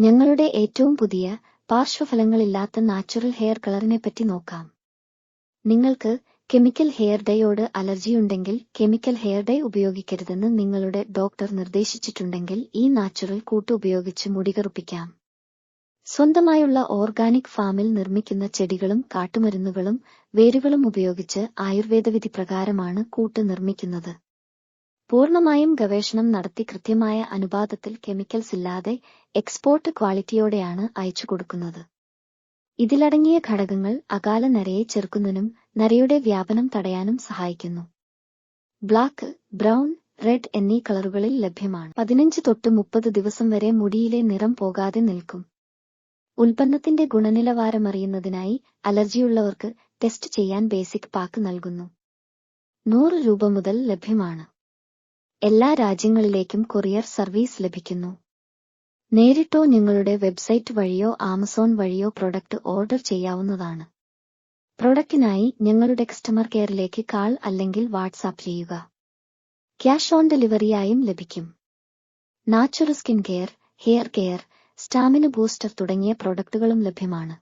ഞങ്ങളുടെ ഏറ്റവും പുതിയ പാർശ്വഫലങ്ങളില്ലാത്ത നാച്ചുറൽ ഹെയർ കളറിനെപ്പറ്റി നോക്കാം. നിങ്ങൾക്ക് കെമിക്കൽ ഹെയർ ഡൈയോട് അലർജിയുണ്ടെങ്കിൽ കെമിക്കൽ ഹെയർ ഡൈ ഉപയോഗിക്കരുതെന്ന് നിങ്ങളുടെ ഡോക്ടർ നിർദ്ദേശിച്ചിട്ടുണ്ടെങ്കിൽ ഈ നാച്ചുറൽ കൂട്ട് ഉപയോഗിച്ച് മുടി കറുപ്പിക്കാം. സ്വന്തമായുള്ള ഓർഗാനിക് ഫാമിൽ നിർമ്മിക്കുന്ന ചെടികളും കാട്ടുമരുന്നുകളും വേരുകളും ഉപയോഗിച്ച് ആയുർവേദവിധി പ്രകാരമാണ് കൂട്ട് നിർമ്മിക്കുന്നത്. പൂർണ്ണമായും ഗവേഷണം നടത്തി കൃത്യമായ അനുപാതത്തിൽ കെമിക്കൽസ് ഇല്ലാതെ എക്സ്പോർട്ട് ക്വാളിറ്റിയോടെയാണ് അയച്ചു കൊടുക്കുന്നത്. ഇതിലടങ്ങിയ ഘടകങ്ങൾ അകാല നരയെ ചെറുക്കുന്നതിനും നരയുടെ വ്യാപനം തടയാനും സഹായിക്കുന്നു. ബ്ലാക്ക്, ബ്രൗൺ, റെഡ് എന്നീ കളറുകളിൽ ലഭ്യമാണ്. 15 തൊട്ട് 30 ദിവസം വരെ മുടിയിലെ നിറം പോകാതെ നിൽക്കും. ഉൽപ്പന്നത്തിന്റെ ഗുണനിലവാരമറിയുന്നതിനായി അലർജിയുള്ളവർക്ക് ടെസ്റ്റ് ചെയ്യാൻ ബേസിക് പാക്ക് നൽകുന്നു. 100 രൂപ മുതൽ ലഭ്യമാണ്. എല്ലാ രാജ്യങ്ങളിലേക്കും കൊറിയർ സർവീസ് ലഭിക്കുന്നു. നേരിട്ടോ ഞങ്ങളുടെ വെബ്സൈറ്റ് വഴിയോ ആമസോൺ വഴിയോ പ്രൊഡക്റ്റ് ഓർഡർ ചെയ്യാവുന്നതാണ്. പ്രൊഡക്റ്റിനായി ഞങ്ങളുടെ കസ്റ്റമർ കെയറിലേക്ക് കാൾ അല്ലെങ്കിൽ വാട്സാപ്പ് ചെയ്യുക. ക്യാഷ് ഓൺ ഡെലിവറിയായും ലഭിക്കും. Natural skin care, hair care, stamina booster തുടങ്ങിയ പ്രൊഡക്റ്റുകളും ലഭ്യമാണ്.